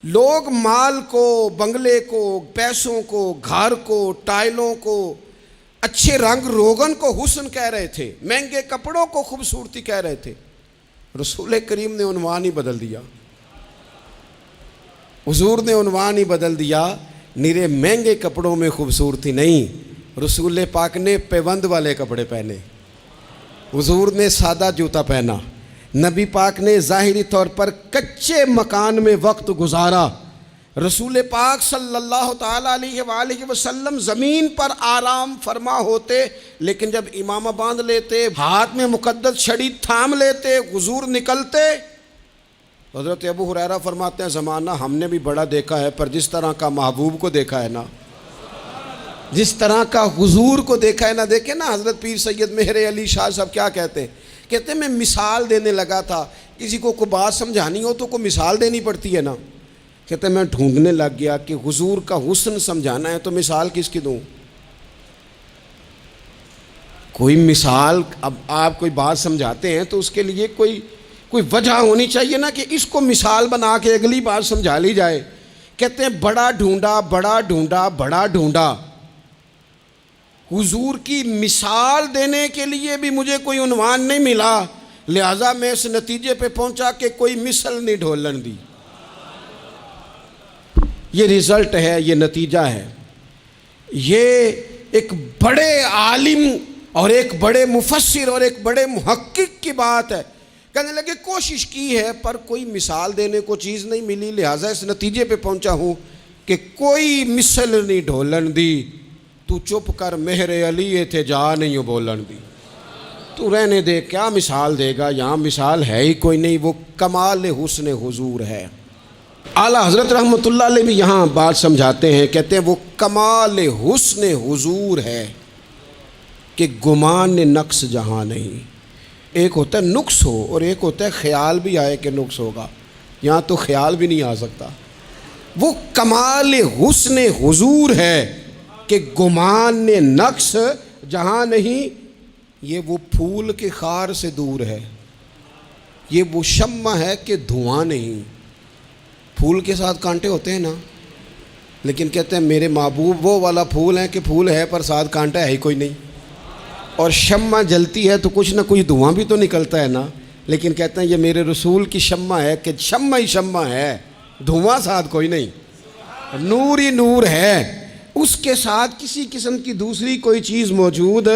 لوگ مال کو، بنگلے کو، پیسوں کو، گھر کو، ٹائلوں کو، اچھے رنگ روغن کو حسن کہہ رہے تھے، مہنگے کپڑوں کو خوبصورتی کہہ رہے تھے۔ رسول کریم نے عنوان ہی بدل دیا، حضور نے عنوان ہی بدل دیا۔ نیرے مہنگے کپڑوں میں خوبصورتی نہیں، رسول پاک نے پیوند والے کپڑے پہنے، حضور نے سادہ جوتا پہنا، نبی پاک نے ظاہری طور پر کچے مکان میں وقت گزارا۔ رسول پاک صلی اللہ تعالیٰ علیہ وآلہ وسلم زمین پر آرام فرما ہوتے، لیکن جب امامہ باندھ لیتے، ہاتھ میں مقدس چھڑی تھام لیتے، حضور نکلتے۔ حضرت ابو ہریرہ فرماتے ہیں زمانہ ہم نے بھی بڑا دیکھا ہے، پر جس طرح کا محبوب کو دیکھا ہے نا، جس طرح کا حضور کو دیکھا ہے نا۔ دیکھیں نا حضرت پیر سید مہر علی شاہ صاحب کیا کہتے ہیں، کہتے ہیں میں مثال دینے لگا تھا، کسی کو کوئی بات سمجھانی ہو تو کوئی مثال دینی پڑتی ہے نا۔ کہتے ہیں میں ڈھونڈنے لگ گیا کہ حضور کا حسن سمجھانا ہے تو مثال کس کی دوں؟ کوئی مثال، اب آپ کوئی بات سمجھاتے ہیں تو اس کے لیے کوئی وجہ ہونی چاہیے نا کہ اس کو مثال بنا کے اگلی بات سمجھا لی جائے۔ کہتے ہیں بڑا ڈھونڈا بڑا ڈھونڈا بڑا ڈھونڈا، حضور کی مثال دینے کے لیے بھی مجھے کوئی عنوان نہیں ملا، لہٰذا میں اس نتیجے پہ پہنچا کہ کوئی مثل نہیں ڈھولن دی۔ یہ رزلٹ ہے، یہ نتیجہ ہے۔ یہ ایک بڑے عالم اور ایک بڑے مفسر اور ایک بڑے محقق کی بات ہے۔ کہنے لگے کوشش کی ہے پر کوئی مثال دینے کو چیز نہیں ملی، لہٰذا اس نتیجے پہ پہنچا ہوں کہ کوئی مثل نہیں ڈھولن دی۔ تو چپ کر مہر علی تھے جا نہیں بولن دی، تو رہنے دے، کیا مثال دے گا، یہاں مثال ہے ہی کوئی نہیں، وہ کمال حسن حضور ہے۔ اعلیٰ حضرت رحمۃ اللہ علیہ بھی یہاں بات سمجھاتے ہیں، کہتے ہیں وہ کمال حسن حضور ہے کہ گمان نقص جہاں نہیں۔ ایک ہوتا ہے نقص ہو اور ایک ہوتا ہے خیال بھی آئے کہ نقص ہوگا، یہاں تو خیال بھی نہیں آ سکتا۔ وہ کمال حسن حضور ہے کہ گمان نقص جہاں نہیں۔ یہ وہ پھول کے خار سے دور ہے، یہ وہ شمع ہے کہ دھواں نہیں۔ پھول کے ساتھ کانٹے ہوتے ہیں نا، لیکن کہتے ہیں میرے محبوب وہ والا پھول ہے کہ پھول ہے پر ساتھ کانٹا ہے ہی کوئی نہیں، اور شمع جلتی ہے تو کچھ نہ کچھ دھواں بھی تو نکلتا ہے نا، لیکن کہتے ہیں یہ میرے رسول کی شمع ہے کہ شمع ہی شمع ہے، دھواں ساتھ کوئی نہیں، نور ہی نور ہے، اس کے ساتھ کسی قسم کی دوسری کوئی چیز موجود۔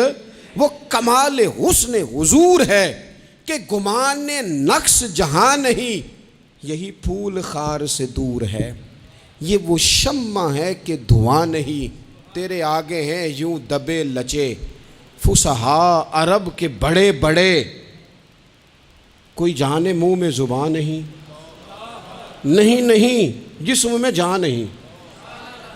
وہ کمال حسن حضور ہے کہ گمان نقص جہاں نہیں، یہی پھول خار سے دور ہے۔ یہ وہ شمع ہے کہ دھواں نہیں، تیرے آگے ہیں یوں دبے لچے فصحا عرب کے بڑے بڑے، کوئی جانے منہ میں زبان نہیں، جسم میں جان نہیں۔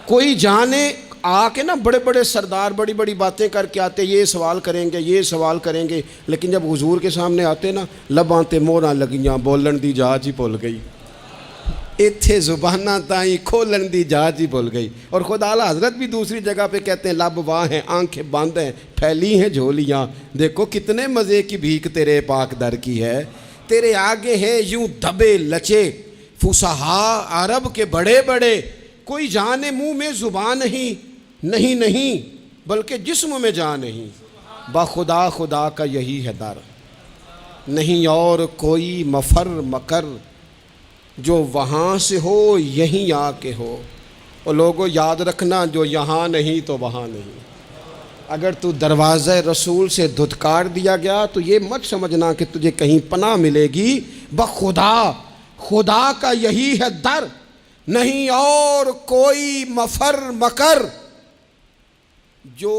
کوئی جانے آ کے نا بڑے بڑے سردار بڑی بڑی باتیں کر کے آتے، یہ سوال کریں گے یہ سوال کریں گے، لیکن جب حضور کے سامنے آتے نا لباں تے موہراں لگیاں، بولن دی جاچ ہی بھول گئی، ایتھے زباناں تائیں کھولن دی جاچ ہی بھول گئی۔ اور خود اعلیٰ حضرت بھی دوسری جگہ پہ کہتے ہیں لب واہ ہیں آنکھیں بند ہیں پھیلی ہیں جھولیاں، دیکھو کتنے مزے کی بھیک تیرے پاک در کی ہے، تیرے آگے ہیں یوں دبے لچے فصحا عرب کے بڑے بڑے، کوئی جانے منہ میں زبان نہیں بلکہ جسم میں جان نہیں، بخدا خدا کا یہی ہے در، نہیں اور کوئی مفر مکر، جو وہاں سے ہو یہیں آ کے ہو۔ اور لوگوں یاد رکھنا جو یہاں نہیں تو وہاں نہیں۔ اگر تو دروازہ رسول سے دھتکار دیا گیا تو یہ مت سمجھنا کہ تجھے کہیں پناہ ملے گی، بخدا خدا کا یہی ہے در، نہیں اور کوئی مفر مکر، جو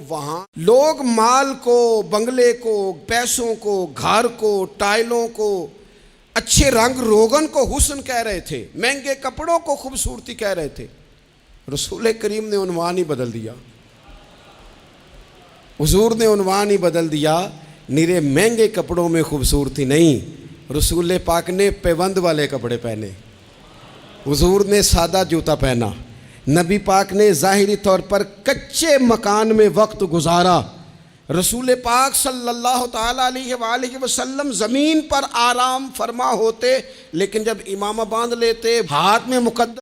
وہاں۔ لوگ مال کو، بنگلے کو، پیسوں کو، گھر کو، ٹائلوں کو، اچھے رنگ روغن کو حسن کہہ رہے تھے، مہنگے کپڑوں کو خوبصورتی کہہ رہے تھے، رسول کریم نے عنوان ہی بدل دیا، حضور نے عنوان ہی بدل دیا۔ نیرے مہنگے کپڑوں میں خوبصورتی نہیں، رسول پاک نے پیوند والے کپڑے پہنے، حضور نے سادہ جوتا پہنا، نبی پاک نے ظاہری طور پر کچے مکان میں وقت گزارا۔ رسول پاک صلی اللہ تعالیٰ علیہ وآلہ وسلم زمین پر آرام فرما ہوتے، لیکن جب امامہ باندھ لیتے، ہاتھ میں مقدس